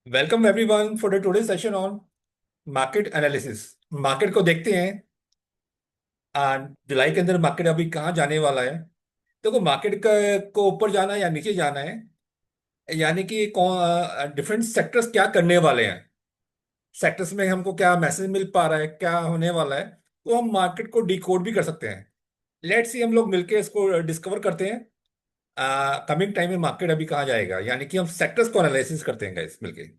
Welcome everyone for the today session on market analysis. Market को देखते हैं। जुलाई के अंदर मार्केट अभी कहाँ जाने वाला है। देखो, मार्केट को ऊपर जाना है या नीचे जाना है, यानी कि कौन डिफरेंट सेक्टर्स क्या करने वाले हैं। सेक्टर्स में हमको क्या मैसेज मिल पा रहा है, क्या होने वाला है, तो हम मार्केट को डिकोड भी कर सकते हैं। लेट्स सी हम लोग मिलके इसको डिस्कवर करते हैं। कमिंग टाइम में मार्केट अभी कहाँ जाएगा, यानी कि हम सेक्टर्स को एनालिसिस करते हैं गाइस मिलके।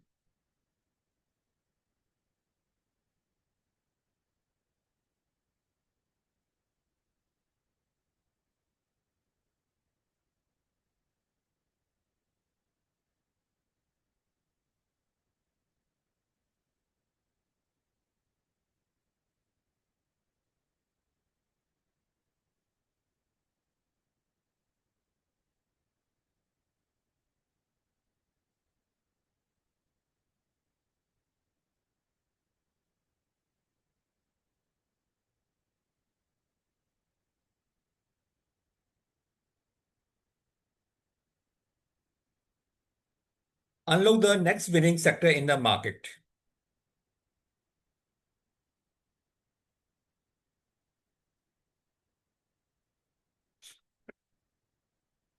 Unlock the next winning sector in the market.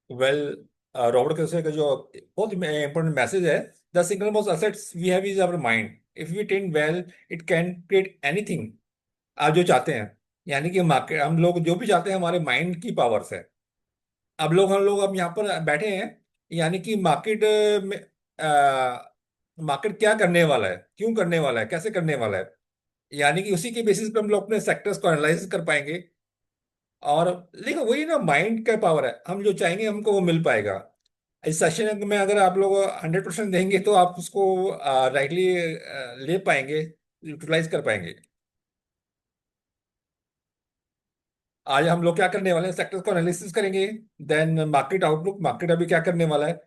Well, Robert question का जो बहुत इंपॉर्टेंट मैसेज है, the single most assets we have is our mind. If we train well, it can create anything आप जो चाहते हैं। यानी कि मार्केट, हम लोग जो भी चाहते हैं हमारे माइंड की पावर्स है। हम लोग अब यहाँ पर बैठे हैं, यानी कि मार्केट में मार्केट क्या करने वाला है, क्यों करने वाला है, कैसे करने वाला है, यानी कि उसी के बेसिस पे हम लोग अपने सेक्टर्स को एनालाइज कर पाएंगे। और देखो, वही ना, माइंड का पावर है, हम जो चाहेंगे हमको वो मिल पाएगा। इस सेशन में अगर आप लोग 100% देंगे तो आप उसको राइटली ले पाएंगे, यूटिलाइज कर पाएंगे। आज हम लोग क्या करने वाले हैं, सेक्टर्स को एनालिसिस करेंगे। देन मार्केट आउटलुक, मार्केट अभी क्या करने वाला है,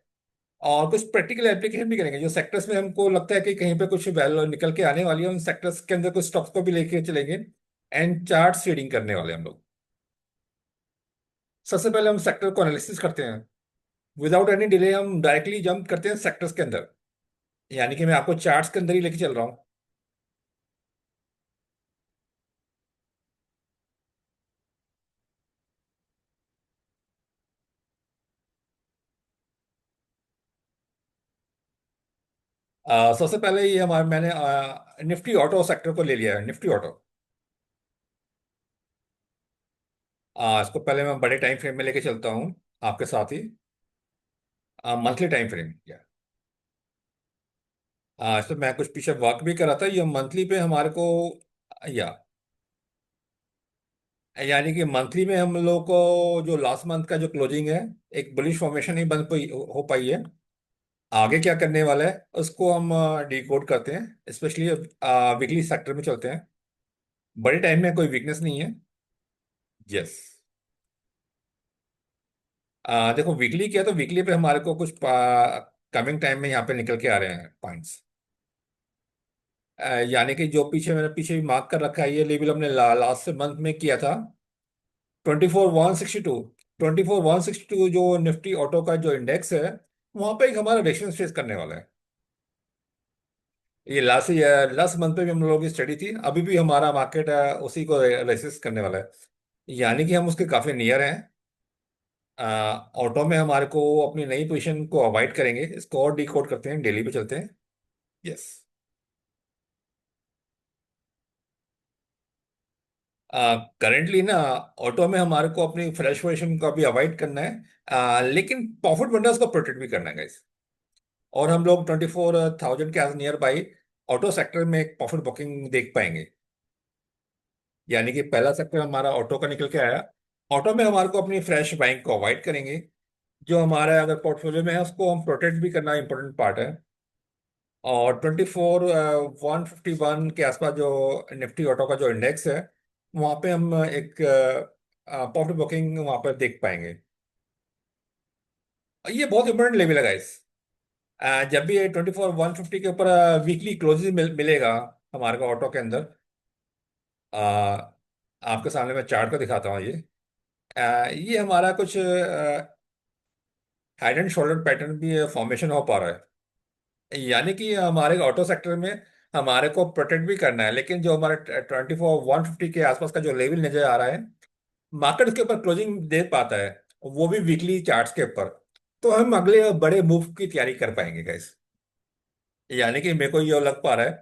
और कुछ प्रैक्टिकल एप्लीकेशन भी करेंगे जो सेक्टर्स में हमको लगता है कि कहीं पे कुछ वैल्यू निकल के आने वाली है, उन सेक्टर्स के अंदर कुछ स्टॉक्स को भी लेके चलेंगे। एंड चार्ट ट्रेडिंग करने वाले हैं हम लोग। सबसे पहले हम सेक्टर को एनालिसिस करते हैं। विदाउट एनी डिले हम डायरेक्टली जंप करते हैं सेक्टर्स के अंदर, यानी कि मैं आपको चार्ट्स के अंदर ही लेके चल रहा हूँ। सबसे पहले ये हमारे मैंने निफ्टी ऑटो सेक्टर को ले लिया है, निफ्टी ऑटो। इसको पहले मैं बड़े टाइम फ्रेम में लेके चलता हूँ आपके साथ ही। मंथली टाइम फ्रेम या इस पे मैं कुछ पीछे वर्क भी करा था, ये मंथली पे हमारे को, या यानी कि मंथली में हम लोग को जो लास्ट मंथ का जो क्लोजिंग है, एक बुलिश फॉर्मेशन ही बन पाई, हो पाई है। आगे क्या करने वाला है उसको हम डिकोड करते हैं, स्पेशली वीकली सेक्टर में चलते हैं। बड़े टाइम में कोई वीकनेस नहीं है। यस। देखो, वीकली किया तो वीकली पे हमारे को कुछ कमिंग टाइम में यहाँ पे निकल के आ रहे हैं पॉइंट्स। यानी कि जो पीछे मैंने पीछे भी मार्क कर रखा है, ये लेवल हमने लास्ट मंथ में किया था। 24,162। 24,162 जो निफ्टी ऑटो का जो इंडेक्स है, वहां पे एक हमारा रेजिस्टेंस फेस करने वाला है। ये लास्ट लास्ट मंथ पे भी हम लोगों की स्टडी थी, अभी भी हमारा मार्केट उसी को रेसिस्ट करने वाला है। यानी कि हम उसके काफी नियर हैं। ऑटो में हमारे को अपनी नई पोजीशन को अवॉइड करेंगे, इसको और डिकोड करते हैं, डेली पे चलते हैं। यस। करंटली ना, ऑटो में हमारे को अपनी फ्रेश पोजीशन को अभी अवॉइड करना है, लेकिन प्रॉफिट बंडल्स को प्रोटेक्ट भी करना है guys। और हम लोग 24,000 के नियर बाई ऑटो सेक्टर में एक प्रॉफिट बुकिंग देख पाएंगे। यानी कि पहला सेक्टर हमारा ऑटो का निकल के आया। ऑटो में हमारे को अपनी फ्रेश बाइंग को अवॉइड करेंगे। जो हमारा अगर पोर्टफोलियो में है उसको हम प्रोटेक्ट भी करना इंपॉर्टेंट पार्ट है। और 24,151 के आसपास जो निफ्टी ऑटो का जो इंडेक्स है, वहाँ पे हम एक प्रॉफिट बुकिंग वहाँ पर देख पाएंगे। ये बहुत इंपॉर्टेंट लेवल है गाइस। जब भी 24,150 के ऊपर वीकली क्लोजिंग मिलेगा हमारे को ऑटो के अंदर, अ, आपके सामने मैं चार्ट को दिखाता हूँ। ये हमारा कुछ हेड एंड शोल्डर पैटर्न भी फॉर्मेशन हो पा रहा है। यानी कि हमारे ऑटो सेक्टर में हमारे को प्रोटेक्ट भी करना है, लेकिन जो हमारे 24 150 के आसपास का जो लेवल नजर आ रहा है, मार्केट उसके ऊपर क्लोजिंग दे पाता है, वो भी वीकली चार्ट्स के ऊपर। तो हम अगले बड़े मूव की तैयारी कर पाएंगे गाइस। यानी कि मेरे को ये लग पा रहा है,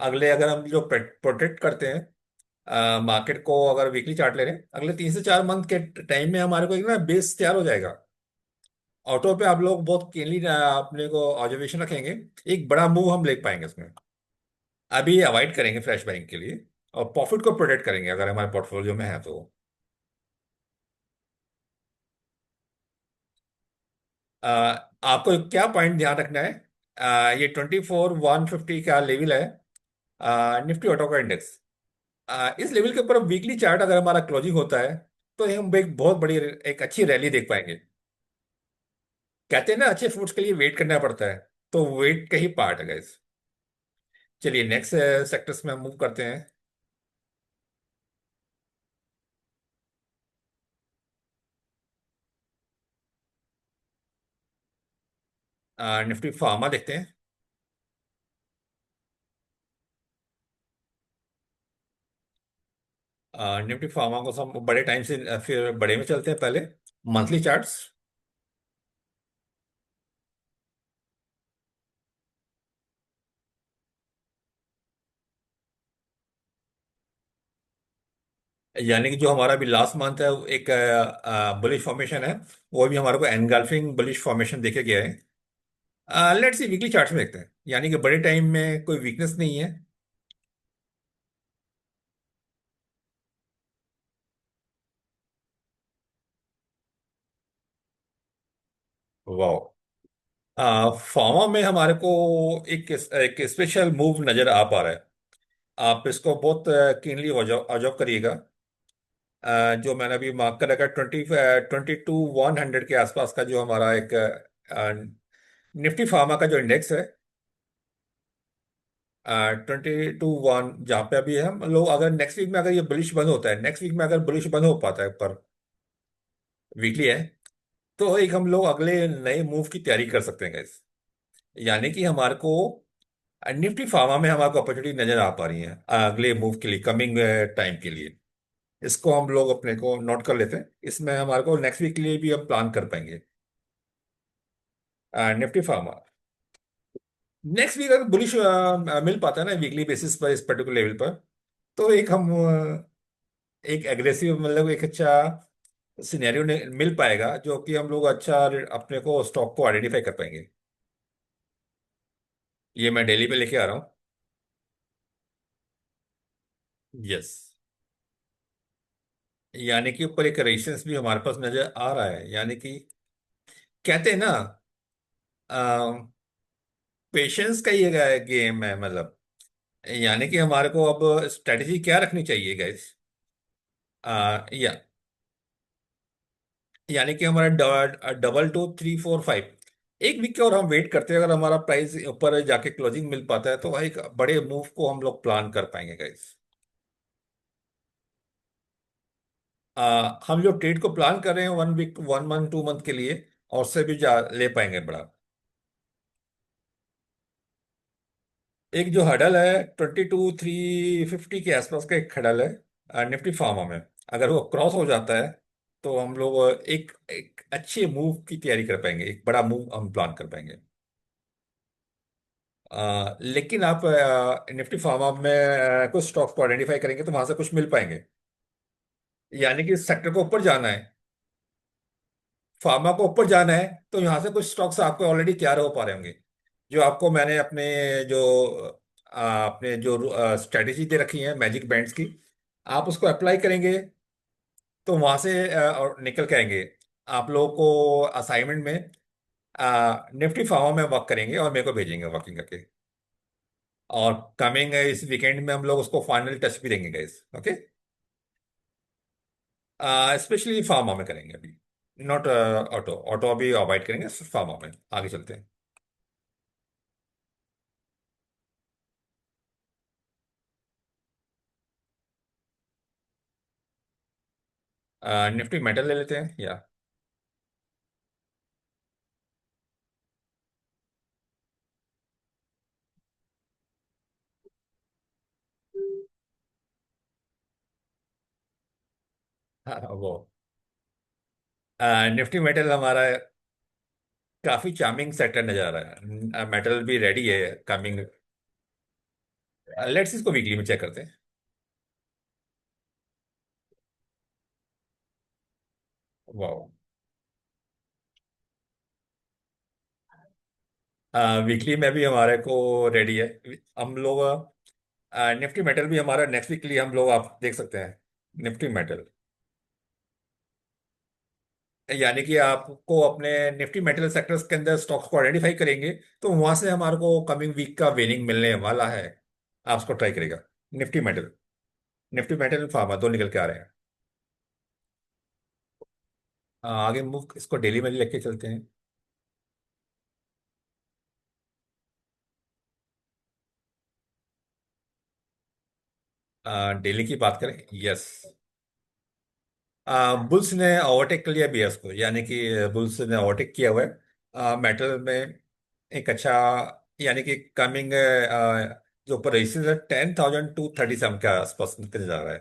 अगले अगर हम जो प्रोटेक्ट करते हैं मार्केट को, अगर वीकली चार्ट ले रहे हैं, अगले 3 से 4 मंथ के टाइम में हमारे को एक ना बेस तैयार हो जाएगा। ऑटो पे आप लोग बहुत केयरली अपने को ऑब्जर्वेशन रखेंगे, एक बड़ा मूव हम ले पाएंगे उसमें। अभी अवॉइड करेंगे फ्रेश बाइंग के लिए, और प्रॉफिट को प्रोटेक्ट करेंगे अगर हमारे पोर्टफोलियो में है तो। अ, आपको क्या पॉइंट ध्यान रखना है, ये 24 150 का लेवल है निफ्टी ऑटो का इंडेक्स। इस लेवल के ऊपर वीकली चार्ट अगर हमारा क्लोजिंग होता है, तो हम एक बहुत बड़ी, एक अच्छी रैली देख पाएंगे। कहते हैं ना, अच्छे फ्रूट्स के लिए वेट करना पड़ता है, तो वेट का ही पार्ट है गाइस। चलिए नेक्स्ट सेक्टर्स में हम मूव करते हैं। निफ्टी फार्मा देखते हैं। निफ्टी फार्मा को हम बड़े टाइम से फिर बड़े में चलते हैं पहले, मंथली चार्ट्स। यानी कि जो हमारा भी लास्ट मंथ है, वो एक बुलिश फॉर्मेशन है, वो भी हमारे को एनगल्फिंग बुलिश फॉर्मेशन देखे गया है। लेट्स सी वीकली चार्ट्स में देखते हैं, यानी कि बड़े टाइम में कोई वीकनेस नहीं है। वाह। फार्मा में हमारे को एक स्पेशल मूव नजर आ पा रहा है। आप इसको बहुत कीनली ऑब्जर्व करिएगा। जो मैंने अभी मार्क कर रखा है, 22 100 के आसपास का जो हमारा एक निफ्टी फार्मा का जो इंडेक्स है, 22 1, जहाँ पे अभी हम लोग, अगर नेक्स्ट वीक में अगर ये बुलिश बंद होता है, नेक्स्ट वीक में अगर बुलिश बंद हो पाता है पर, वीकली है, तो एक हम लोग अगले नए मूव की तैयारी कर सकते हैं गाइस। यानी कि हमारे को निफ्टी फार्मा में हमारे को अपॉर्चुनिटी नजर आ पा रही है अगले मूव के लिए, कमिंग टाइम के लिए। इसको हम लोग अपने को नोट कर लेते हैं, इसमें हमारे को नेक्स्ट वीक के लिए भी हम प्लान कर पाएंगे। निफ्टी फार्मा नेक्स्ट वीक अगर बुलिश मिल पाता है ना वीकली बेसिस पर, इस पर्टिकुलर लेवल पर, तो एक हम एक एग्रेसिव, मतलब एक अच्छा सिनेरियो मिल पाएगा, जो कि हम लोग अच्छा अपने को स्टॉक को आइडेंटिफाई कर पाएंगे। ये मैं डेली पे लेके आ रहा हूँ। यस। यानी कि ऊपर एक रेजिस्टेंस भी हमारे पास नजर आ रहा है, यानी कि कहते हैं ना, पेशेंस का ये गेम है, मतलब यानी कि हमारे को अब स्ट्रेटेजी क्या रखनी चाहिए गाइस। या यानी कि हमारा 22 3 4 5, एक वीक और हम वेट करते हैं, अगर हमारा प्राइस ऊपर जाके क्लोजिंग मिल पाता है, तो भाई एक बड़े मूव को हम लोग प्लान कर पाएंगे गाइस। हम जो ट्रेड को प्लान कर रहे हैं 1 वीक 1 मंथ 2 मंथ के लिए, और से भी ले पाएंगे बड़ा। एक जो हडल है 22 350 के आसपास का, एक हडल है निफ्टी फार्मा में, अगर वो क्रॉस हो जाता है, तो हम लोग एक अच्छे मूव की तैयारी कर पाएंगे, एक बड़ा मूव हम प्लान कर पाएंगे। लेकिन आप निफ्टी फार्मा में कुछ स्टॉक्स को आइडेंटिफाई करेंगे, तो वहां से कुछ मिल पाएंगे। यानी कि सेक्टर को ऊपर जाना है, फार्मा को ऊपर जाना है, तो यहाँ से कुछ स्टॉक्स आपको ऑलरेडी तैयार हो पा रहे होंगे, जो आपको मैंने जो अपने जो स्ट्रेटेजी दे रखी है मैजिक बैंड्स की, आप उसको अप्लाई करेंगे, तो वहां से और निकल के आएंगे। आप लोगों को असाइनमेंट में निफ्टी फार्मा में वर्क करेंगे और मेरे को भेजेंगे वर्किंग करके, और कमिंग इस वीकेंड में हम लोग उसको फाइनल टच भी देंगे गाइस। ओके। स्पेशली फार्मा में करेंगे अभी, नॉट ऑटो। ऑटो अभी अवॉइड करेंगे, फार्मा में आगे चलते हैं। निफ्टी मेटल ले लेते हैं या। हाँ वो निफ्टी मेटल हमारा काफी चार्मिंग सेक्टर नजर आ रहा है, मेटल भी रेडी है कमिंग। लेट्स इसको वीकली में चेक करते हैं। वाह। वीकली में भी हमारे को रेडी है। हम लोग निफ्टी मेटल भी हमारा नेक्स्ट वीक के लिए हम लोग आप देख सकते हैं। निफ्टी मेटल यानी कि आपको अपने निफ्टी मेटल सेक्टर्स के अंदर स्टॉक्स को आइडेंटिफाई करेंगे, तो वहां से हमारे को कमिंग वीक का विनिंग मिलने वाला है। आप उसको ट्राई करेगा। Nifty metal, Nifty metal pharma दो निकल के आ रहे हैं। आगे मूव इसको डेली में लेके चलते हैं। डेली की बात करें, यस। बुल्स ने ओवरटेक कर लिया बीएस को, यानी कि बुल्स ने ओवरटेक किया हुआ है मेटल में। एक अच्छा, यानी कि कमिंग जो ऊपर रेसिस है 10,237 के आसपास निकल जा रहा है।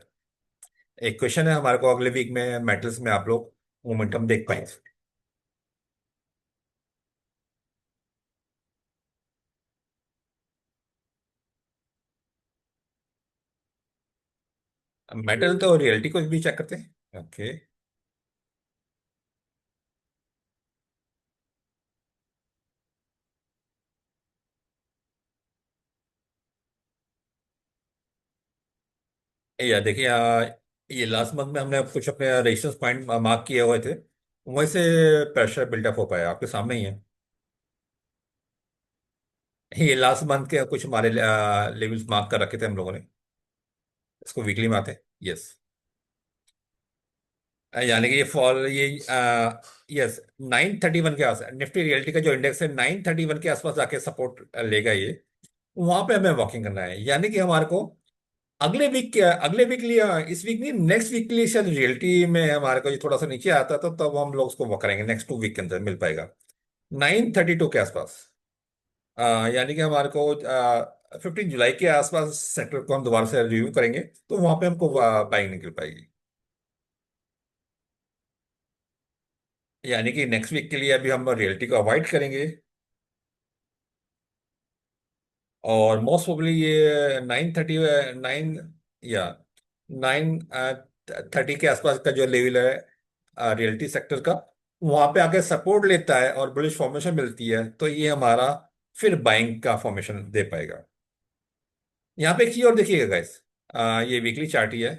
एक क्वेश्चन है हमारे को, अगले वीक में मेटल्स में आप लोग मोमेंटम देख पाएंगे। मेटल तो रियलिटी को भी चेक करते हैं। ओके। या देखिए, ये लास्ट मंथ में हमने कुछ अपने रेजिस्टेंस पॉइंट मार्क किए हुए थे, वहीं से प्रेशर बिल्डअप हो पाया, आपके सामने ही है। ये लास्ट मंथ के कुछ हमारे लेवल्स मार्क कर रखे थे हम लोगों ने। इसको वीकली में आते हैं। यस। यानी कि ये फॉल ये यस 931 के आसपास निफ्टी रियलिटी का जो इंडेक्स है 931 के आसपास जाके सपोर्ट लेगा ये। वहां पे हमें वॉकिंग करना है, यानी कि हमारे को अगले वीक लिए इस वीक नहीं, नेक्स्ट वीक के लिए शायद रियलिटी में हमारे को ये थोड़ा सा नीचे आता तो तब हम लोग उसको वॉक करेंगे, नेक्स्ट 2 वीक के अंदर मिल पाएगा 932 के आसपास। यानी कि हमारे को 15 जुलाई के आसपास सेक्टर को हम दोबारा से रिव्यू करेंगे, तो वहां पे हमको बाइंग निकल पाएगी। यानी कि नेक्स्ट वीक के लिए अभी हम रियलिटी को अवॉइड करेंगे। और मोस्ट प्रोबेबली ये 930 या 930 के आसपास का जो लेवल है रियलिटी सेक्टर का, वहां पे आके सपोर्ट लेता है और बुलिश फॉर्मेशन मिलती है, तो ये हमारा फिर बाइंग का फॉर्मेशन दे पाएगा। यहाँ पे एक चीज और देखिएगा गाइस, ये वीकली चार्ट ही है।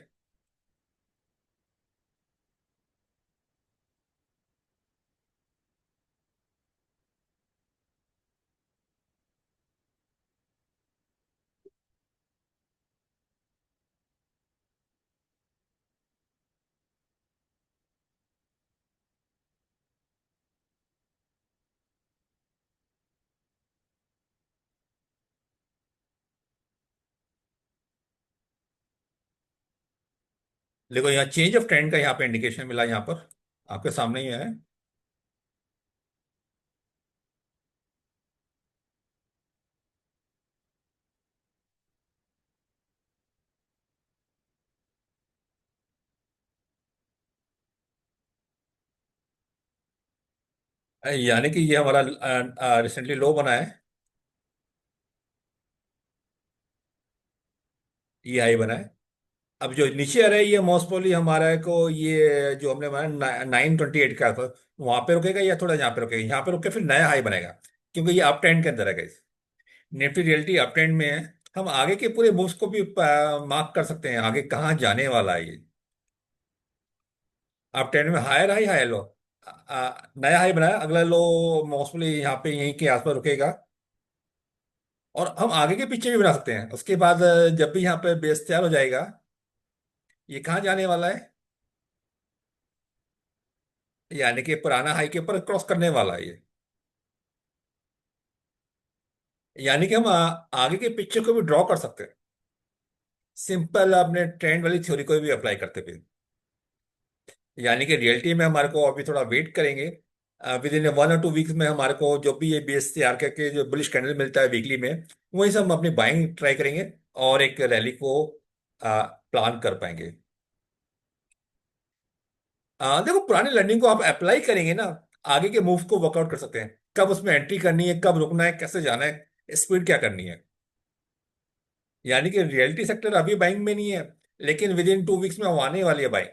देखो यहाँ चेंज ऑफ ट्रेंड का यहाँ पे इंडिकेशन मिला, यहाँ पर आपके सामने ही है। यानी कि ये हमारा रिसेंटली लो बना है, ये हाई बना है। अब जो नीचे आ रहा है ये मोस्ट प्रोबेबली हमारा को ये जो हमने माना 928 का था, वहां पे रुकेगा या थोड़ा यहाँ पे रुकेगा, यहाँ पे रुक के फिर नया हाई बनेगा, क्योंकि ये अप ट्रेंड के अंदर है guys. Nifty reality up trend में है। हम आगे के पूरे मूव्स को भी मार्क कर सकते हैं, आगे कहाँ जाने वाला है ये। अप ट्रेंड में हायर हाई हाई लो, नया हाई बनाया, अगला लो मोस्टली यहाँ पे यहीं के आसपास रुकेगा। और हम आगे के पीछे भी बना सकते हैं, उसके बाद जब भी यहाँ पे बेस तैयार हो जाएगा, ये कहाँ जाने वाला है, यानी कि पुराना हाई के ऊपर क्रॉस करने वाला है ये। यानी कि हम आगे के पिक्चर को भी ड्रॉ कर सकते हैं, सिंपल अपने ट्रेंड वाली थ्योरी को भी अप्लाई करते हुए। यानी कि रियलिटी में हमारे को अभी थोड़ा वेट करेंगे, विद इन 1 और 2 वीक्स में हमारे को जो भी ये बेस तैयार करके जो बुलिश कैंडल मिलता है वीकली में, वहीं से हम अपनी बाइंग ट्राई करेंगे और एक रैली को प्लान कर पाएंगे। देखो पुरानी लर्निंग को आप अप्लाई करेंगे ना, आगे के मूव को वर्कआउट कर सकते हैं, कब उसमें एंट्री करनी है, कब रुकना है, कैसे जाना है, स्पीड क्या करनी है। यानी कि रियलिटी सेक्टर अभी बाइंग में नहीं है, लेकिन विद इन 2 वीक्स में वो आने वाली है बाइंग।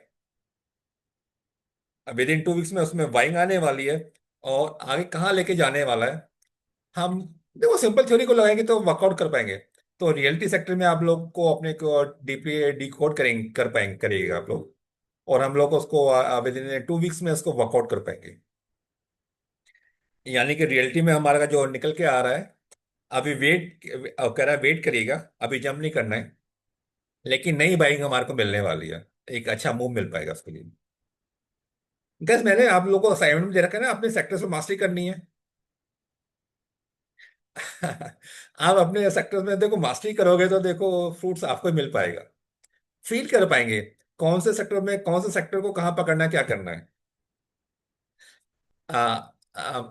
विद इन 2 वीक्स में उसमें बाइंग आने वाली है। और आगे कहाँ लेके जाने वाला है, हम देखो सिंपल थ्योरी को लगाएंगे तो वर्कआउट कर पाएंगे। तो रियलिटी सेक्टर में आप लोग को अपने को डीपली डिकोड करेंगे, कर पाएंगे, करिएगा आप लोग। और हम लोग उसको विद इन 2 वीक्स में उसको वर्कआउट कर पाएंगे। यानी कि रियलिटी में हमारा जो निकल के आ रहा है, अभी वेट कह रहा है वेट करिएगा, अभी जंप नहीं करना है। लेकिन नई बाइक हमारे को मिलने वाली है, एक अच्छा मूव मिल पाएगा उसके लिए। गैस मैंने आप लोगों को असाइनमेंट में दे रखा है ना, अपने सेक्टर से मास्टरी करनी है। आप अपने सेक्टर में देखो मास्टरी करोगे तो देखो फ्रूट्स आपको ही मिल पाएगा। फील कर पाएंगे कौन से सेक्टर में, कौन से सेक्टर को कहाँ पकड़ना है, क्या करना है। आ,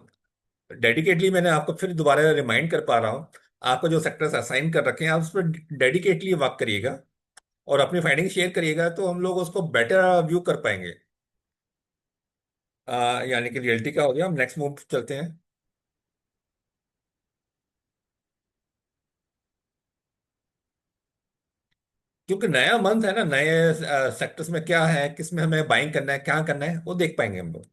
डेडिकेटली मैंने आपको फिर दोबारा रिमाइंड कर पा रहा हूँ, आपको जो सेक्टर्स असाइन कर रखे हैं आप उस पर डेडिकेटली वर्क करिएगा। और अपनी फाइंडिंग शेयर करिएगा तो हम लोग उसको बेटर व्यू कर पाएंगे। यानी कि रियलिटी का हो गया, हम नेक्स्ट मूव चलते हैं। क्योंकि नया मंथ है ना, नए सेक्टर्स में क्या है, किस में हमें बाइंग करना है, क्या करना है, वो देख पाएंगे हम लोग।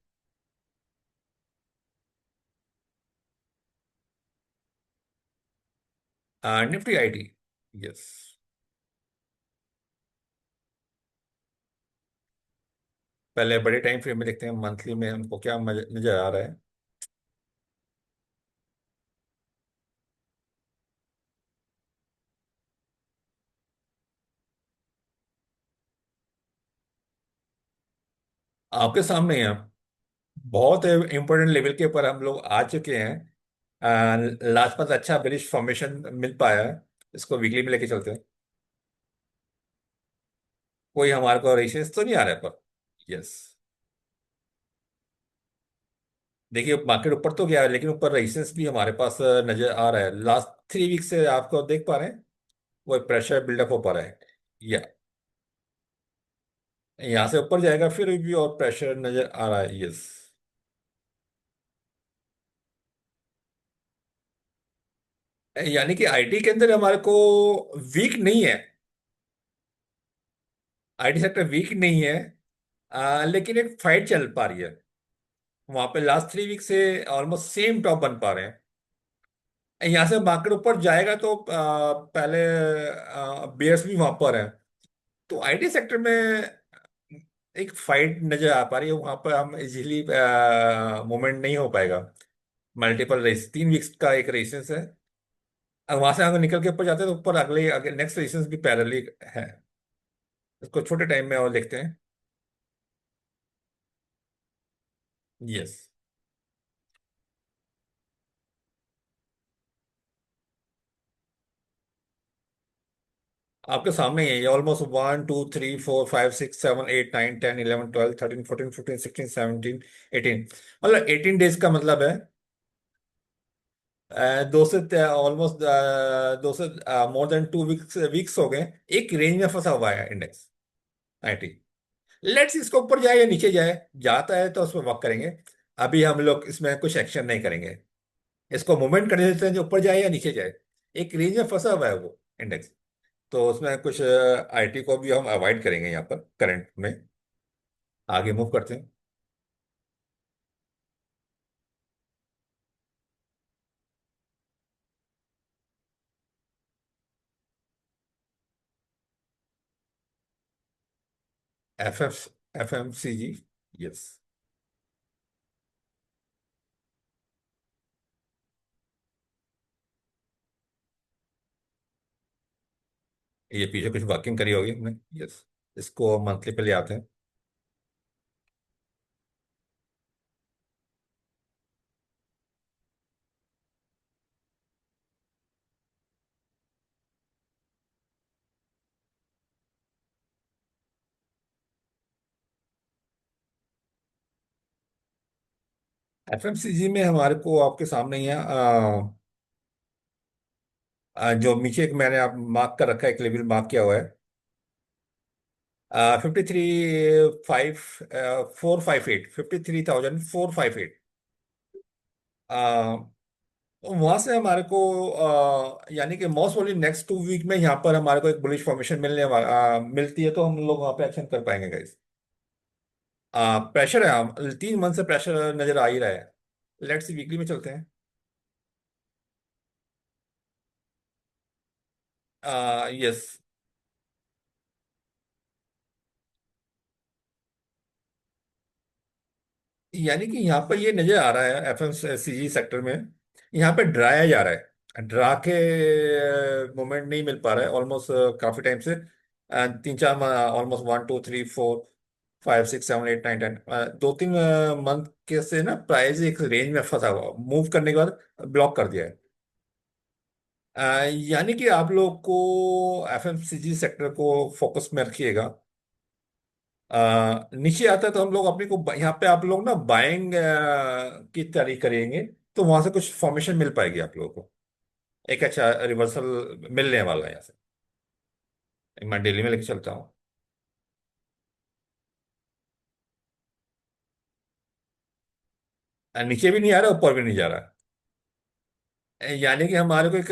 Nifty IT. यस। पहले बड़े टाइम फ्रेम में देखते हैं, मंथली में हमको क्या नजर आ रहा है। आपके सामने ही है। बहुत इंपॉर्टेंट लेवल के ऊपर हम लोग आ चुके हैं। लास्ट मंथ अच्छा बेरिश फॉर्मेशन मिल पाया है। इसको वीकली में लेके चलते हैं। कोई हमारे को रेशियस तो नहीं आ रहा है पर। यस। देखिए मार्केट ऊपर तो गया है, लेकिन ऊपर रेजिस्टेंस भी हमारे पास नजर आ रहा है। लास्ट 3 वीक से आपको देख पा रहे हैं, वो प्रेशर बिल्डअप हो पा रहा है। या यहाँ से ऊपर जाएगा फिर भी और प्रेशर नजर आ रहा है। यस। यानी कि आईटी के अंदर हमारे को वीक नहीं है, आईटी सेक्टर वीक नहीं है। लेकिन एक फाइट चल पा रही है वहां पे, लास्ट 3 वीक से ऑलमोस्ट सेम टॉप बन पा रहे हैं। यहाँ से मार्केट ऊपर जाएगा तो पहले बेयर्स भी वहां पर है। तो आईटी सेक्टर में एक फाइट नजर आ पा रही है, वहां पर हम इजीली मूवमेंट नहीं हो पाएगा। मल्टीपल रेस, 3 वीक्स का एक रेसेस है। अब वहां से अगर निकल के ऊपर जाते हैं तो ऊपर अगले अगले नेक्स्ट रेसेस भी पैरेलली है। इसको छोटे टाइम में और देखते हैं। यस। आपके सामने ही है ये, ऑलमोस्ट 1 2 3 4 5 6 7 8 9 10 13 14 15 16 17 18। मतलब 18 डेज का मतलब है दो से ऑलमोस्ट दो से मोर देन 2 वीक्स वीक्स हो गए, एक रेंज में फंसा हुआ है इंडेक्स आईटी। लेट्स इसको ऊपर जाए या नीचे जाए, जाता है तो उसमें वर्क करेंगे। अभी हम लोग इसमें कुछ एक्शन नहीं करेंगे, इसको मूवमेंट करने देते हैं, जो ऊपर जाए या नीचे जाए। एक रेंज में फंसा हुआ है वो इंडेक्स। तो उसमें कुछ आईटी को भी हम अवॉइड करेंगे यहाँ पर करंट में। आगे मूव करते हैं। एफ एम सी जी। यस। ये पीछे कुछ वर्किंग करी होगी हमने। यस। इसको मंथली पे ले आते हैं। एफएमसीजी में हमारे को आपके सामने ही है, जो नीचे एक मैंने आप मार्क कर रखा है, एक लेवल मार्क किया हुआ है। 53 458, 53,458। वहां से हमारे को यानी कि मोस्ट प्रोबेबली नेक्स्ट 2 वीक में यहाँ पर हमारे को एक बुलिश फॉर्मेशन मिलती है, तो हम लोग वहाँ पे एक्शन कर पाएंगे गाइस। प्रेशर है, 3 मंथ से प्रेशर नजर आ ही रहा है। लेट्स सी वीकली में चलते हैं। यस। यानी कि यहाँ पर ये नजर आ रहा है एफएमसीजी सेक्टर में, यहाँ पे ड्राया जा रहा है, ड्रा के मोमेंट नहीं मिल पा रहा है ऑलमोस्ट काफी टाइम से। 3 4, ऑलमोस्ट 1 2 3 4 5 6 7 8 9 10, 2 3 मंथ के से ना प्राइस एक रेंज में फंसा हुआ, मूव करने के बाद ब्लॉक कर दिया है। यानी कि आप लोग को एफएमसीजी सेक्टर को फोकस में रखिएगा। नीचे आता है तो हम लोग अपने को यहाँ पे आप लोग ना बाइंग की तैयारी करेंगे, तो वहां से कुछ फॉर्मेशन मिल पाएगी आप लोगों को। एक अच्छा रिवर्सल मिलने वाला है यहाँ से। मैं दिल्ली में लेके चलता हूँ। नीचे भी नहीं आ रहा, ऊपर भी नहीं जा रहा। यानी कि हमारे को एक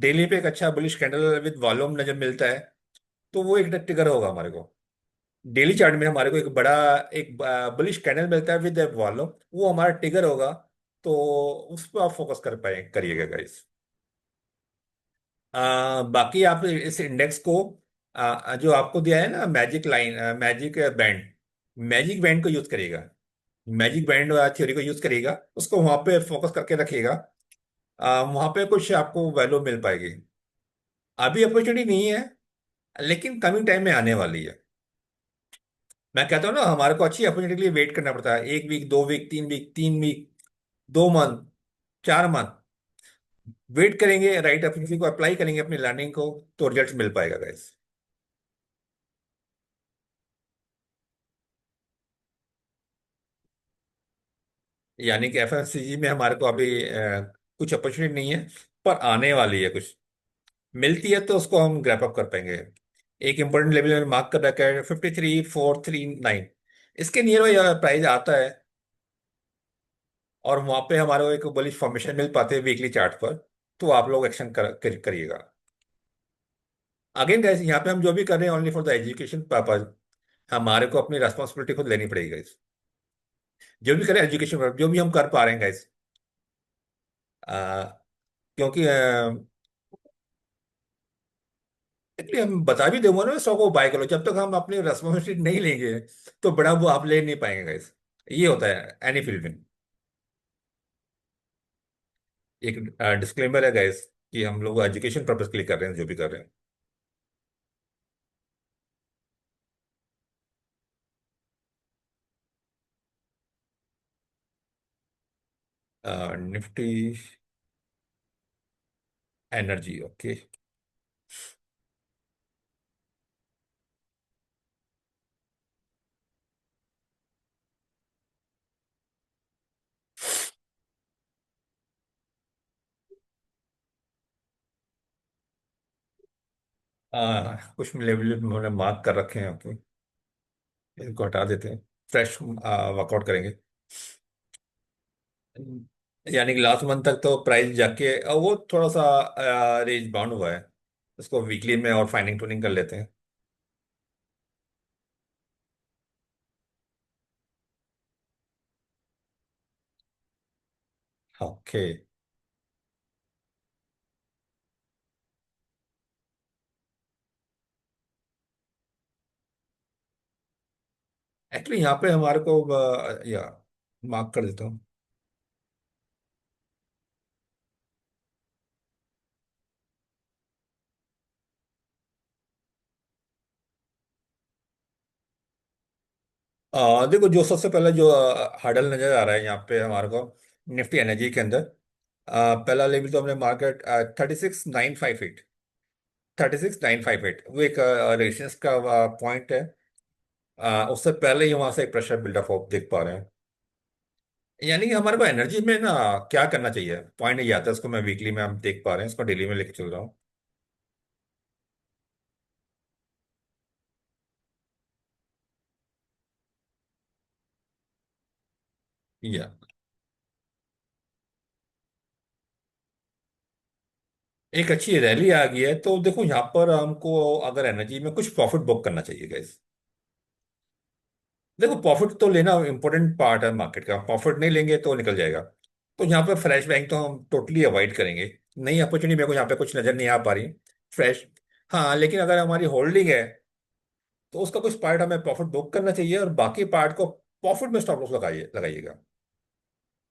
डेली पे एक अच्छा बुलिश कैंडल विद वॉल्यूम नजर मिलता है, तो वो एक ट्रिगर होगा हमारे को। डेली चार्ट में हमारे को एक बड़ा एक बुलिश कैंडल मिलता है विद वॉल्यूम, वो हमारा ट्रिगर होगा। तो उस पर आप फोकस कर पाए करिएगा गाइस। बाकी आप इस इंडेक्स को जो आपको दिया है ना मैजिक लाइन, मैजिक बैंड को यूज करिएगा। मैजिक बैंड थ्योरी को यूज करिएगा, उसको वहां पे फोकस करके रखिएगा। वहां पे कुछ आपको वैल्यू मिल पाएगी। अभी अपॉर्चुनिटी नहीं है, लेकिन कमिंग टाइम में आने वाली है। मैं कहता हूँ ना, हमारे को अच्छी अपॉर्चुनिटी के लिए वेट करना पड़ता है, 1 week 2 week 3 week 3 week 2 month 4 month wait करेंगे, राइट अपॉर्चुनिटी को अप्लाई करेंगे अपनी लर्निंग को, तो रिजल्ट मिल पाएगा गाइस। यानी कि एफएमसीजी में हमारे को अभी कुछ अपॉर्चुनिटी नहीं है, पर आने वाली है कुछ। मिलती है तो उसको हम ग्रैप अप कर पाएंगे। एक इंपॉर्टेंट लेवल में मार्क कर रखा है 53 4 3 9। इसके नियर बाई प्राइस आता है, और वहां पे हमारे को एक बुलिश फॉर्मेशन मिल पाते हैं वीकली चार्ट पर, तो आप लोग एक्शन करिएगा। अगेन गाइस, यहाँ पे हम जो भी कर रहे हैं only for the education purpose. हमारे को अपनी रेस्पॉन्सिबिलिटी खुद लेनी पड़ेगी गाइस। जो भी करें एजुकेशन, जो भी हम कर पा रहे हैं गाइस। क्योंकि इसलिए हम बता भी दूंगा ना, 100 को बाय करो, जब तक हम अपनी रेस्पॉन्सिबिलिटी नहीं लेंगे तो बड़ा वो आप ले नहीं पाएंगे गाइस। ये होता है एनी फील्ड में। एक डिस्क्लेमर है गाइस कि हम लोग एजुकेशन पर्पज के लिए कर रहे हैं जो भी कर रहे हैं। Nifty energy, okay. कुछ लेवल उन्होंने मार्क कर रखे हैं, ओके। इनको हटा देते हैं, फ्रेश वर्कआउट करेंगे। यानी कि लास्ट मंथ तक तो प्राइस जाके वो थोड़ा सा रेंज बाउंड हुआ है, उसको वीकली में और फाइनिंग टूनिंग कर लेते हैं। ओके। एक्चुअली यहाँ पे हमारे को या मार्क कर देता हूँ। देखो, जो सबसे पहले जो हडल नजर आ रहा है यहाँ पे हमारे को निफ्टी एनर्जी के अंदर, पहला लेवल तो हमने मार्केट 36 958, 36 958 वो एक रेजिस्टेंस का पॉइंट है। उससे पहले ही वहां से एक प्रेशर बिल्डअप आप देख पा रहे हैं। यानी कि हमारे को एनर्जी में ना क्या करना चाहिए, पॉइंट ये आता है, उसको मैं वीकली में हम देख पा रहे हैं, इसको डेली में लेके चल रहा हूँ। या एक अच्छी रैली आ गई है, तो देखो यहाँ पर हमको अगर एनर्जी में कुछ प्रॉफिट बुक करना चाहिए गाइस। देखो प्रॉफिट तो लेना इंपॉर्टेंट पार्ट है मार्केट का, प्रॉफिट नहीं लेंगे तो निकल जाएगा। तो यहाँ पर फ्रेश बैंक तो हम टोटली अवॉइड करेंगे। नई अपॉर्चुनिटी मेरे को यहाँ पे कुछ नजर नहीं आ पा रही फ्रेश। हाँ लेकिन अगर हमारी होल्डिंग है तो उसका कुछ पार्ट हमें प्रॉफिट बुक करना चाहिए, और बाकी पार्ट को प्रॉफिट में स्टॉप लॉस लगाइएगा।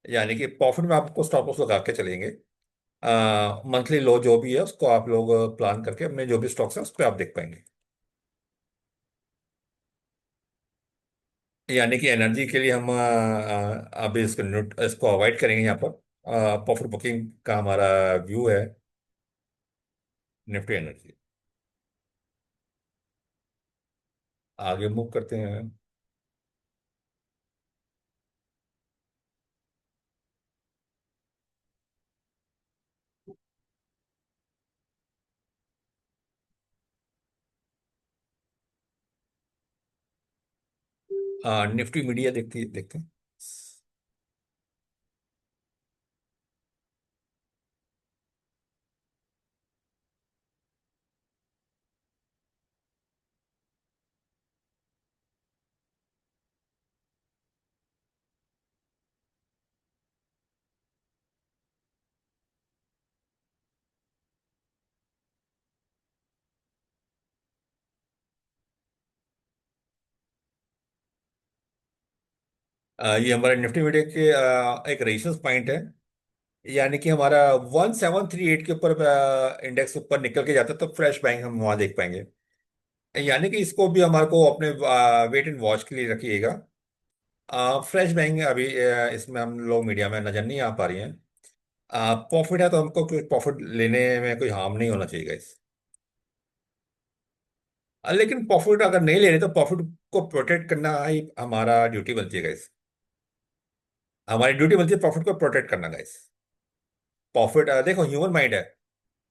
यानी कि प्रॉफिट में आपको स्टॉप लॉस लगा के चलेंगे। मंथली लो जो भी है उसको आप लोग प्लान करके अपने जो भी स्टॉक्स हैं उस पर आप देख पाएंगे। यानी कि एनर्जी के लिए हम अभी इसको अवॉइड करेंगे यहाँ पर। प्रॉफिट बुकिंग का हमारा व्यू है निफ्टी एनर्जी। आगे मूव करते हैं। निफ्टी मीडिया देखते हैं। ये हमारा निफ्टी मीडिया के एक रेजिस्टेंस पॉइंट है। यानी कि हमारा 1738 के ऊपर इंडेक्स ऊपर निकल के जाता है तो फ्रेश बैंक हम वहां देख पाएंगे। यानी कि इसको भी हमारे को अपने वेट एंड वॉच के लिए रखिएगा। फ्रेश बैंक अभी इसमें हम लोग मीडिया में नजर नहीं आ पा रही हैं। प्रॉफिट है तो हमको कोई प्रॉफिट लेने में कोई हार्म नहीं होना चाहिए इस। लेकिन प्रॉफिट अगर नहीं ले रहे तो प्रॉफिट को प्रोटेक्ट करना ही हमारा ड्यूटी बनती है गाइस। हमारी ड्यूटी बनती है प्रॉफिट को प्रोटेक्ट करना गाइस। प्रॉफिट देखो ह्यूमन माइंड है।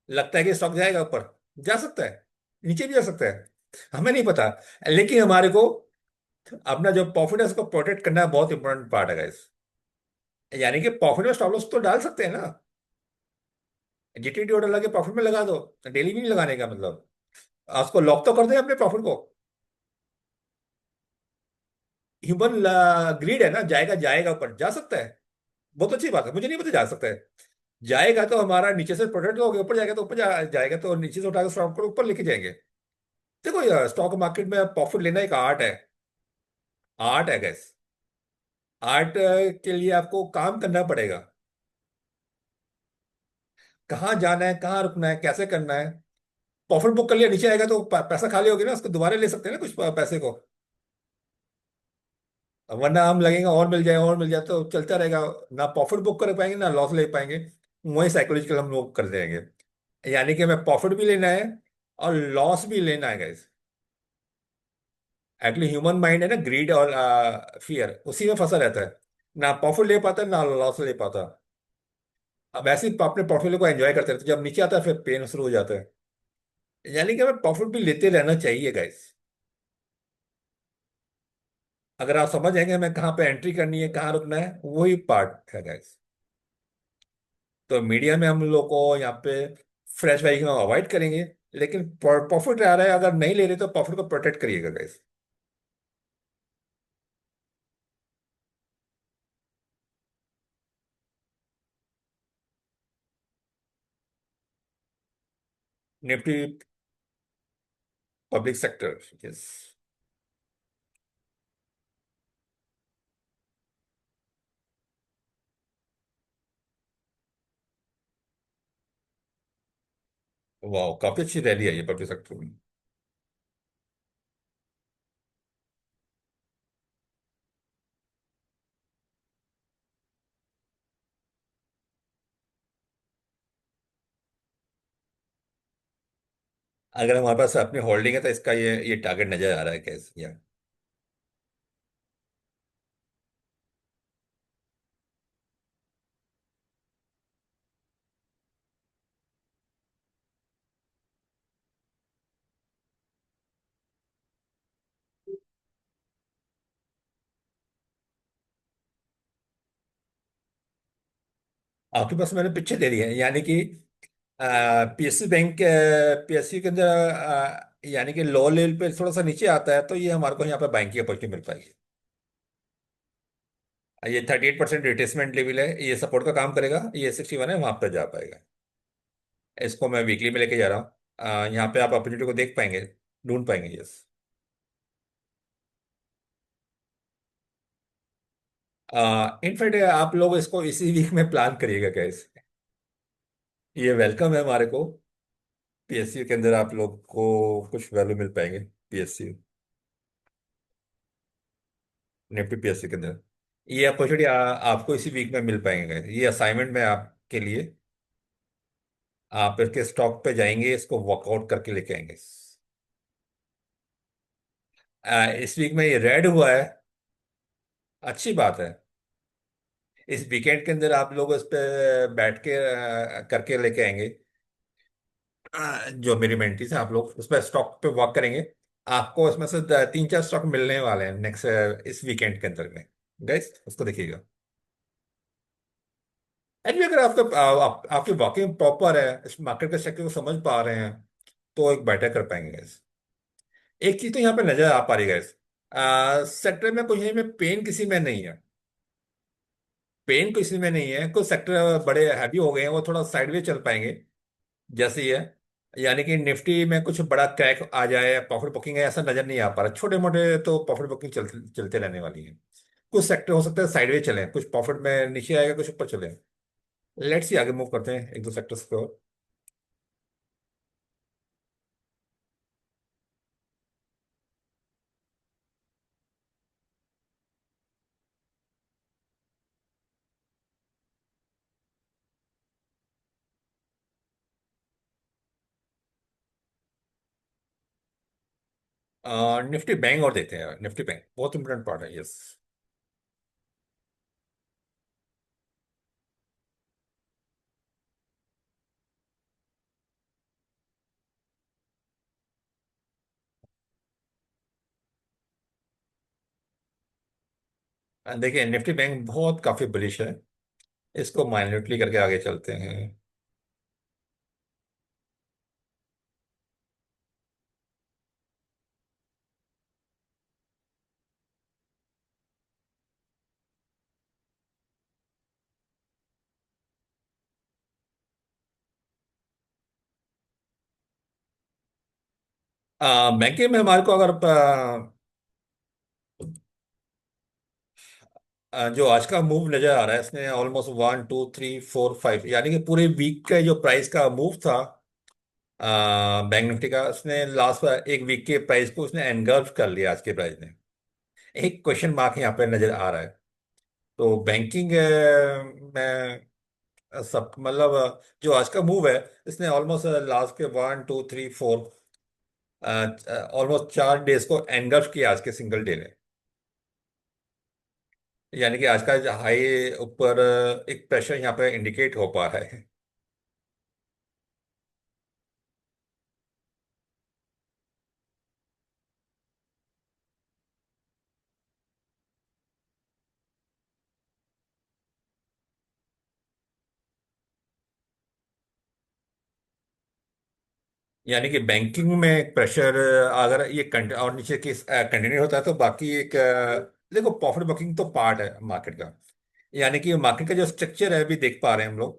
लगता है कि स्टॉक जाएगा ऊपर, जा सकता है, नीचे भी जा सकता है, हमें नहीं पता। लेकिन हमारे को अपना जो प्रॉफिट है उसको प्रोटेक्ट करना बहुत इंपॉर्टेंट पार्ट है गाइस। यानी कि प्रॉफिट में स्टॉप लॉस तो डाल सकते हैं ना। जीटीडी ऑर्डर लगे प्रॉफिट में लगा दो, डेली भी नहीं लगाने का मतलब। उसको लॉक तो कर दे अपने प्रॉफिट को। ह्यूमन ग्रीड है ना, जाएगा जाएगा ऊपर जा सकता है। बहुत अच्छी बात है, मुझे नहीं पता जा सकता है। जाएगा तो हमारा नीचे से प्रोटेक्ट हो गया, ऊपर जाएगा तो ऊपर जाएगा तो नीचे से उठाकर स्टॉक को ऊपर लेके जाएंगे। देखो यार स्टॉक मार्केट में प्रॉफिट लेना एक आर्ट है। आर्ट है गैस। आर्ट के लिए आपको काम करना पड़ेगा। कहाँ जाना है, कहाँ रुकना है, कैसे करना है। प्रॉफिट बुक कर लिया, नीचे आएगा तो पैसा खाली हो गया ना, उसको दोबारा ले सकते हैं ना कुछ पैसे को। वरना हम लगेगा और मिल जाए और मिल जाए तो चलता रहेगा। ना प्रॉफिट बुक कर पाएंगे ना लॉस ले पाएंगे। वही साइकोलॉजिकल हम लोग कर देंगे। यानी कि हमें प्रॉफिट भी लेना है और लॉस भी लेना है गाइस। एक्चुअली ह्यूमन माइंड है ना, ग्रीड और फियर उसी में फंसा रहता है। ना प्रॉफिट ले पाता ना लॉस ले पाता। अब ऐसे ही अपने पोर्टफोलियो को एंजॉय करते रहते, जब नीचे आता है फिर पेन शुरू हो जाता है। यानी कि हमें प्रॉफिट भी लेते रहना चाहिए गाइस। अगर आप समझ जाएंगे हमें कहाँ पे एंट्री करनी है कहाँ रुकना है, वही पार्ट है गाइस। तो मीडिया में हम लोग को यहाँ पे फ्रेश वैल्यू हम अवॉइड करेंगे। लेकिन प्रॉफिट आ रहा है, अगर नहीं ले रहे तो प्रॉफिट को प्रोटेक्ट करिएगा guys. Nifty public sector. Yes. वाह काफी अच्छी रैली है ये पब्लिक सेक्टर में। अगर हमारे पास अपनी होल्डिंग है तो इसका ये टारगेट नजर आ रहा है कैसे या। आपके पास मैंने पीछे दे दी है, यानी कि पीएससी बैंक, पीएससी के अंदर यानी कि लो लेवल पे थोड़ा सा नीचे आता है, तो ये हमारे को यहाँ पे बैंक की अपॉर्चुनिटी मिल पाएगी। ये 38% रिट्रेसमेंट लेवल है, ये सपोर्ट का काम करेगा, ये 61 है, वहां पर जा पाएगा। इसको मैं वीकली में लेके जा रहा हूँ। यहाँ पे आप अपॉर्चुनिटी को देख पाएंगे, ढूंढ पाएंगे। यस। इनफैक्ट आप लोग इसको इसी वीक में प्लान करिएगा कैसे। ये वेलकम है हमारे को। पीएसयू के अंदर आप लोग को कुछ वैल्यू मिल पाएंगे। पीएसयू, निफ्टी पीएसयू के अंदर ये अपॉर्चुनिटी आपको इसी वीक में मिल पाएंगे। ये असाइनमेंट में आपके लिए, आप इसके स्टॉक पे जाएंगे, इसको वर्कआउट करके लेके आएंगे। इस वीक में ये रेड हुआ है, अच्छी बात है। इस वीकेंड के अंदर आप लोग इस पे बैठ के करके लेके आएंगे। जो मेरी मेंटीज है, आप लोग उस पर स्टॉक पे वर्क करेंगे। आपको इसमें से 3-4 स्टॉक मिलने वाले हैं नेक्स्ट इस वीकेंड के अंदर में। गाइस उसको देखिएगा। एंड अगर आपकी वॉकिंग प्रॉपर है, इस मार्केट के सेक्टर को समझ पा रहे हैं, तो एक बेटर कर पाएंगे गाइस। एक चीज तो यहाँ पे नजर आ पा रही है गाइस, सेक्टर में कुछ में पेन किसी में नहीं है। पेन किसी में नहीं है, कुछ सेक्टर बड़े हैवी हो गए हैं, वो थोड़ा साइडवेज चल पाएंगे जैसे ही है। यानी कि निफ्टी में कुछ बड़ा क्रैक आ जाए, प्रॉफिट बुकिंग है, ऐसा नजर नहीं आ पा रहा। छोटे मोटे तो प्रॉफिट बुकिंग चलते चलते रहने वाली है। कुछ सेक्टर हो सकता है साइडवेज चले, कुछ प्रॉफिट में नीचे आएगा, कुछ ऊपर चले। लेट्स सी, आगे मूव करते हैं एक दो सेक्टर्स पे और। निफ्टी बैंक और देते हैं, निफ्टी बैंक बहुत इंपॉर्टेंट पार्ट है। यस। देखिए निफ्टी बैंक बहुत काफी बुलिश है, इसको माइन्यूटली करके आगे चलते हैं। बैंकिंग में हमारे को अगर जो आज का मूव नजर आ रहा है, इसने ऑलमोस्ट 1 2 3 4 5, यानी कि पूरे वीक का जो प्राइस का मूव था बैंक निफ्टी का, उसने लास्ट एक वीक के प्राइस को उसने एनगल्फ कर लिया आज के प्राइस ने। एक क्वेश्चन मार्क यहाँ पे नजर आ रहा है। तो बैंकिंग में सब मतलब जो आज का मूव है, इसने ऑलमोस्ट लास्ट के 1 2 3 4 ऑलमोस्ट 4 डेज को एनगल्फ किया आज के सिंगल डे ने। यानी कि आज का हाई ऊपर एक प्रेशर यहाँ पे इंडिकेट हो पा रहा है। यानी कि बैंकिंग में प्रेशर अगर ये और नीचे की कंटिन्यू होता है, तो बाकी एक देखो प्रॉफिट बुकिंग तो पार्ट है मार्केट का। यानी कि मार्केट का जो स्ट्रक्चर है अभी देख पा रहे हैं हम लोग,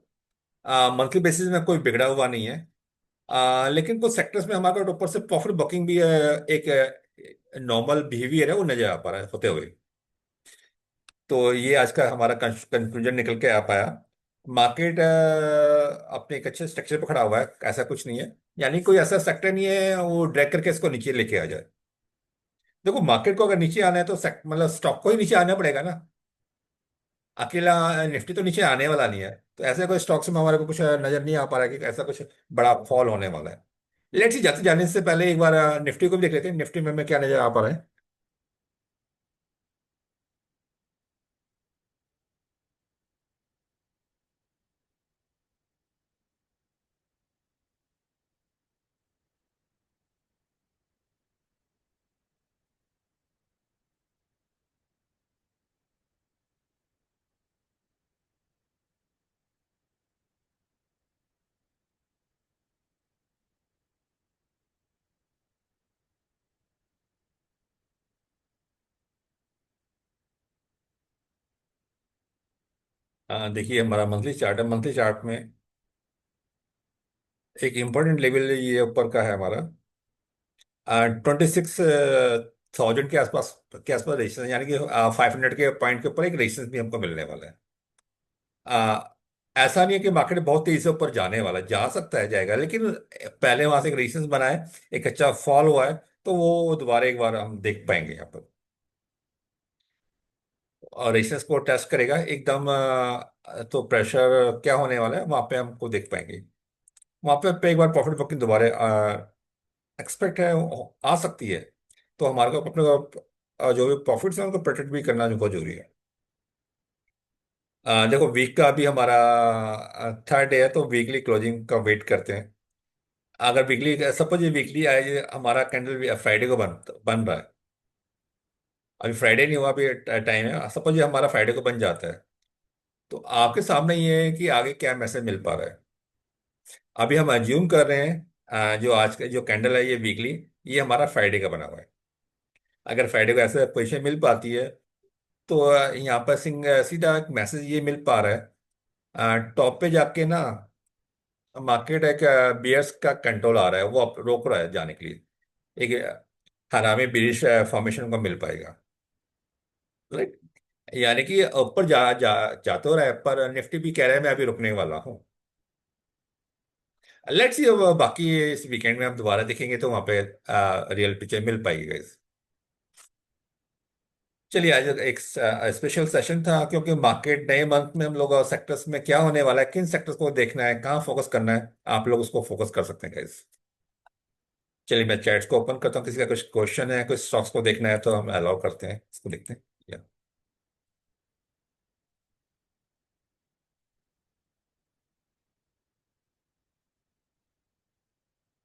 मंथली बेसिस में कोई बिगड़ा हुआ नहीं है। लेकिन कुछ सेक्टर्स में हमारे ऊपर से प्रॉफिट बुकिंग भी एक नॉर्मल बिहेवियर है, वो नजर आ पा रहा है होते हुए। तो ये आज का हमारा कंक्लूजन निकल के आ पाया। मार्केट अपने एक अच्छे स्ट्रक्चर पर खड़ा हुआ है, ऐसा कुछ नहीं है। यानी कोई ऐसा सेक्टर नहीं है वो ड्रैग करके इसको नीचे लेके आ जाए। देखो मार्केट को अगर नीचे आना है तो मतलब स्टॉक को ही नीचे आना पड़ेगा ना। अकेला निफ्टी तो नीचे आने वाला नहीं है। तो ऐसे कोई स्टॉक्स में हमारे को कुछ नजर नहीं आ पा रहा है कि ऐसा कुछ बड़ा फॉल होने वाला है। लेट्स सी, जाते जाने से पहले एक बार निफ्टी को भी देख लेते हैं, निफ्टी में हमें क्या नजर आ पा रहा है। देखिए हमारा मंथली चार्ट है, मंथली चार्ट में एक इम्पोर्टेंट लेवल ये ऊपर का है हमारा, 26,000 के आसपास रजिस्ट्रेशन, यानी कि 500 के पॉइंट के ऊपर एक रजिस्ट्रेशन भी हमको मिलने वाला है। आ, ऐसा नहीं है कि मार्केट बहुत तेजी से ऊपर जाने वाला है, जा सकता है जाएगा, लेकिन पहले वहां से एक रेजिस्टेंस बनाए, एक अच्छा फॉल हुआ है, तो वो दोबारा एक बार हम देख पाएंगे यहाँ पर। और रेजिस्टेंस को टेस्ट करेगा एकदम, तो प्रेशर क्या होने वाला है वहां पे हमको देख पाएंगे। वहां पे एक बार प्रॉफिट बुकिंग दोबारा एक्सपेक्ट है, आ सकती है। तो हमारे को अपने जो भी प्रॉफिट्स हैं उनको प्रोटेक्ट भी करना बहुत जरूरी है। देखो वीक का अभी हमारा थर्ड डे है, तो वीकली क्लोजिंग का वेट करते हैं। अगर वीकली, सपोज ये वीकली आए, ये हमारा कैंडल भी फ्राइडे को बन बन रहा है। अभी फ्राइडे नहीं हुआ, अभी टाइम है, सपोज ये हमारा फ्राइडे को बन जाता है, तो आपके सामने ये है कि आगे क्या मैसेज मिल पा रहा है। अभी हम अज्यूम कर रहे हैं, जो आज का जो कैंडल है ये वीकली, ये हमारा फ्राइडे का बना हुआ है। अगर फ्राइडे को ऐसे पोजीशन मिल पाती है, तो यहाँ पर सीधा एक मैसेज ये मिल पा रहा है, टॉप पे जाके ना मार्केट एक बियर्स का कंट्रोल आ रहा है, वो रोक रहा है जाने के लिए। एक हरामी बिरिश फॉर्मेशन को मिल पाएगा, राइट। यानी कि ऊपर जा तो रहा है, पर निफ्टी भी कह रहा है मैं अभी रुकने वाला हूँ। लेट्स सी, बाकी इस वीकेंड में हम दोबारा देखेंगे तो वहां पे रियल पिक्चर मिल पाएगी guys। चलिए आज एक स्पेशल सेशन था, क्योंकि मार्केट नए मंथ में हम लोग सेक्टर्स में क्या होने वाला है, किन सेक्टर्स को देखना है, कहाँ फोकस करना है, आप लोग उसको फोकस कर सकते हैं गाइस। चलिए मैं चैट्स को ओपन करता हूँ, किसी का कुछ क्वेश्चन है, कुछ स्टॉक्स को देखना है तो हम अलाउ करते हैं, इसको देखते हैं।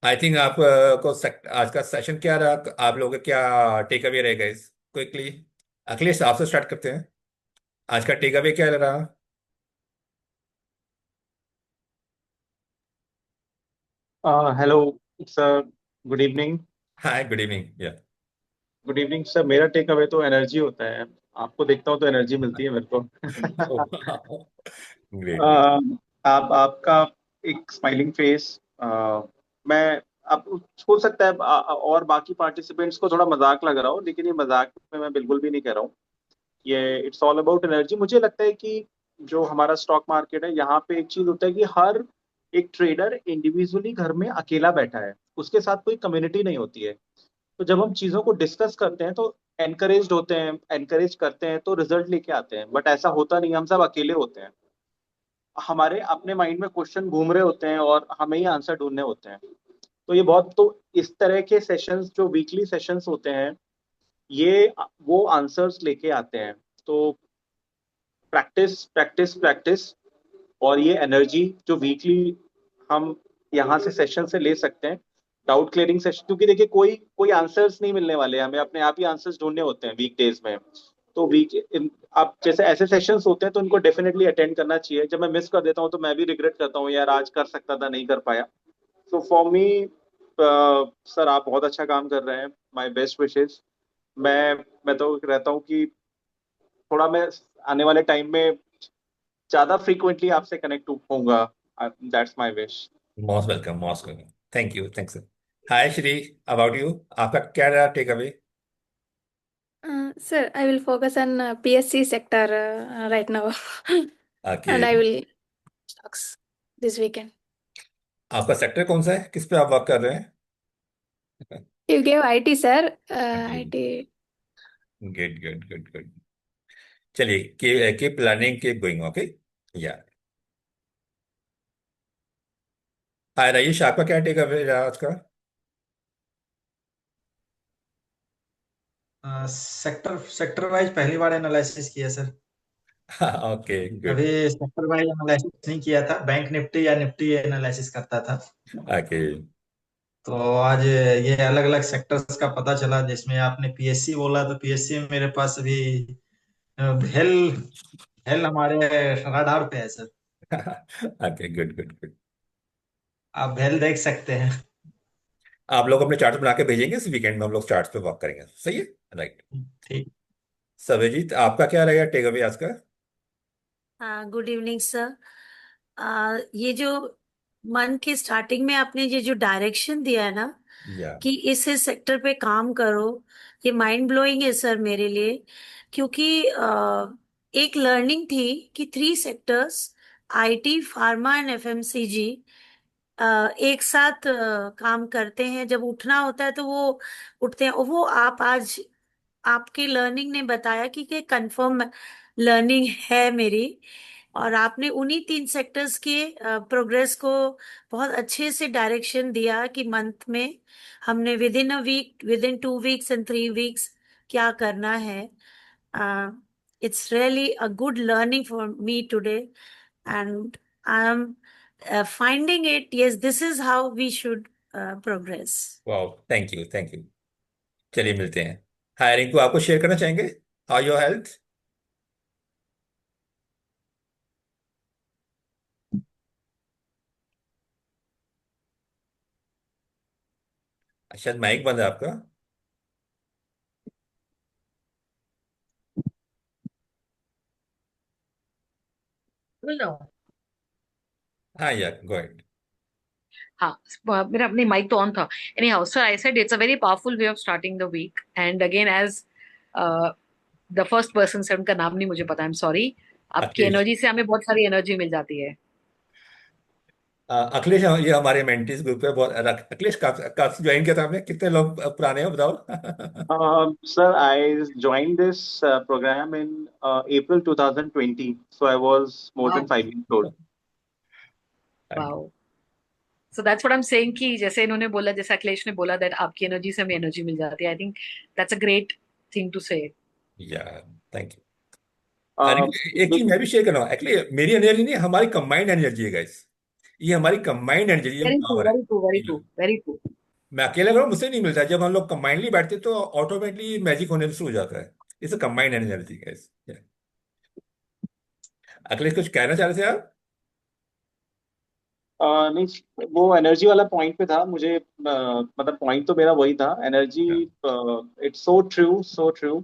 आई थिंक आप को आज का सेशन क्या रहा, आप लोगों का क्या टेक अवे रहेगा इस क्विकली। अखिलेश आपसे स्टार्ट करते हैं, आज का टेक अवे क्या रहा। Hello sir. Good evening. Hi good evening yeah. Good evening sir. मेरा टेक अवे तो एनर्जी होता है। आपको देखता हूँ तो एनर्जी मिलती है मेरे को। Great great. अ, आप आपका एक स्माइलिंग फेस। मैं आप हो सकता है और बाकी पार्टिसिपेंट्स को थोड़ा मजाक लग रहा हो, लेकिन ये मजाक में मैं बिल्कुल भी नहीं कह रहा हूँ। ये इट्स ऑल अबाउट एनर्जी। मुझे लगता है कि जो हमारा स्टॉक मार्केट है, यहाँ पे एक चीज होता है कि हर एक ट्रेडर इंडिविजुअली घर में अकेला बैठा है, उसके साथ कोई कम्युनिटी नहीं होती है। तो जब हम चीजों को डिस्कस करते हैं तो एनकरेज होते हैं, एनकरेज करते हैं तो रिजल्ट लेके आते हैं, बट ऐसा होता नहीं, हम सब अकेले होते हैं। हमारे अपने माइंड में क्वेश्चन घूम रहे होते हैं और हमें ही आंसर ढूंढने होते हैं। तो ये बहुत, तो इस तरह के सेशंस जो वीकली सेशंस होते हैं, ये वो आंसर्स लेके आते हैं। तो प्रैक्टिस प्रैक्टिस प्रैक्टिस, और ये एनर्जी जो वीकली हम यहाँ से सेशन से ले सकते हैं, डाउट क्लियरिंग सेशन। क्योंकि देखिए कोई कोई आंसर्स नहीं मिलने वाले, हमें अपने आप ही आंसर्स ढूंढने होते हैं वीक डेज में। तो आप जैसे ऐसे सेशंस होते हैं तो उनको डेफिनेटली अटेंड करना चाहिए। जब मैं मिस कर देता हूँ तो मैं भी रिग्रेट करता हूँ, यार आज कर सकता था, नहीं कर पाया। सो फॉर मी सर, आप बहुत अच्छा काम कर रहे हैं। माई बेस्ट विशेष। मैं तो रहता हूँ कि थोड़ा मैं आने वाले टाइम में ज्यादा फ्रीक्वेंटली आपसे कनेक्ट होऊंगा। That's my wish. Most welcome, most welcome. Thank you, thanks. Hi Shri, about you, आपका क्या रहा takeaway. Sir, I will focus on PSC sector right now, okay. and I will stocks this weekend. आपका sector कौन सा है, किस पे आप वर्क कर रहे हैं। You gave IT, sir. Okay, IT. Good good good good. चलिए keep learning, keep going, okay. Yeah hi Rajesh, आपका क्या टेक अवे रहा आज का। सेक्टर सेक्टर वाइज पहली बार एनालिसिस किया सर। Okay good. अभी सेक्टर वाइज एनालिसिस नहीं किया था, बैंक निफ्टी या निफ्टी एनालिसिस करता था। ओके। तो आज ये अलग अलग सेक्टर्स का पता चला, जिसमें आपने पीएससी बोला तो पीएससी में मेरे पास अभी हेल हेल हमारे रडार पे है sir. Okay good good good. आप हेल देख सकते हैं। आप लोग अपने चार्ट बना के भेजेंगे, इस वीकेंड में हम लोग चार्ट पे वर्क करेंगे, सही है। राइट। ठीक। सव्यजीत आपका क्या रहेगा टेक अवे आज का। Good evening sir. ये जो मंथ के स्टार्टिंग में आपने ये जो डायरेक्शन दिया है ना या कि इस सेक्टर पे काम करो, ये माइंड ब्लोइंग है सर मेरे लिए। क्योंकि एक लर्निंग थी कि 3 sectors, IT, pharma and FMCG, एक साथ काम करते हैं। जब उठना होता है तो वो उठते हैं। और वो आप आज आपकी लर्निंग ने बताया कि कंफर्म लर्निंग है मेरी। और आपने उन्हीं 3 सेक्टर्स के प्रोग्रेस को बहुत अच्छे से डायरेक्शन दिया कि मंथ में हमने within a week, within 2 weeks and 3 weeks क्या करना है। It's really a good learning for me today, and I am finding it. Yes, this is how we should progress. Wow, thank you, thank you. चलिए मिलते हैं। Hiring को आपको share करना चाहेंगे, हाउ योर हेल्थ? शायद माइक बंद है आपका। No. हाँ यार, गो अहेड। हाँ, मेरा अपनी माइक तो ऑन था। Anyhow, so I said it's a very powerful way of starting the week. And again, as the first person से, उनका नाम नहीं मुझे पता, I'm sorry. आपकी अखिलेश। एनर्जी से हमें बहुत सारी एनर्जी मिल जाती है। अखिलेश, ये हमारे मेंटीज ग्रुप है बहुत। अखिलेश, कब ज्वाइन किया था आपने? कितने लोग पुराने हो बताओ? Sir, I joined this program in April 2020, so I was more than Wow. 5 years old. Wow. So that's what I'm saying कि जैसे इन्होंने बोला, जैसे अखिलेश ने बोला that आपकी एनर्जी से हमें एनर्जी मिल जाती है। I think that's a great thing to say. या, थैंक यू। Uh, एक चीज मैं भी शेयर कर रहा हूँ, एक्चुअली मेरी एनर्जी नहीं, हमारी कंबाइंड एनर्जी है गाइस। ये हमारी कंबाइंड एनर्जी, ये Very true, पावर है। very true, very true, very true. मैं अकेले करूँ, मुझसे नहीं मिलता। जब हम लोग कंबाइंडली बैठते हैं तो ऑटोमेटिकली मैजिक होने शुरू हो जाता है। It's combined energy guys. Akhilesh, कुछ कहना चाह रहे थे आप? नहीं, वो एनर्जी वाला पॉइंट पे था। मुझे मतलब पॉइंट तो मेरा वही था, energy. It's so true, so true.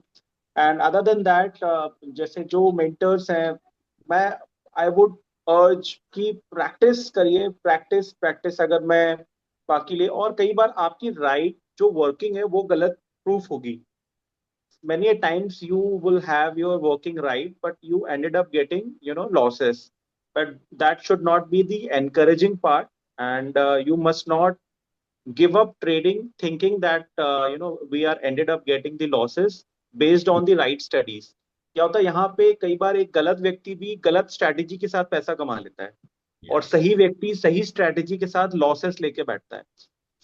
And other than that, जैसे जो मेंटर्स हैं, मैं आई वुड अर्ज कि प्रैक्टिस करिए, प्रैक्टिस प्रैक्टिस। अगर मैं बाकी ले, और कई बार आपकी राइट जो वर्किंग है वो गलत प्रूफ होगी। many a times you will have your working right, but you ended up getting, losses. But that should not be the encouraging part. And you must not give up trading thinking that we are ended up getting the losses based on the right studies. क्या होता है यहाँ पे, कई बार एक गलत व्यक्ति भी गलत स्ट्रैटेजी के साथ पैसा कमा लेता है, और सही व्यक्ति सही स्ट्रैटेजी के साथ लॉसेस लेके बैठता है।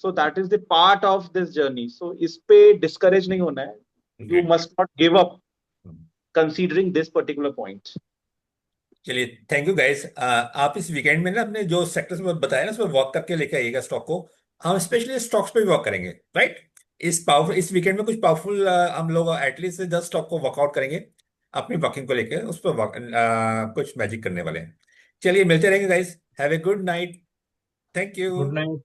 So that is the part of this journey. So इस पे डिस्करेज नहीं होना है। You must not give up considering this particular point. चलिए, थैंक यू गाइस। आप इस वीकेंड में ना अपने जो सेक्टर्स में बताया ना, उस पर वॉक करके लेके आइएगा स्टॉक को। हम स्पेशली स्टॉक्स पे भी वॉक करेंगे, राइट? इस वीकेंड में कुछ पावरफुल हम लोग एटलीस्ट 10 स्टॉक को वर्कआउट करेंगे, अपनी वॉकिंग को लेकर उस पर कुछ मैजिक करने वाले हैं। चलिए, मिलते रहेंगे guys. Have a good night. Thank good you. Night.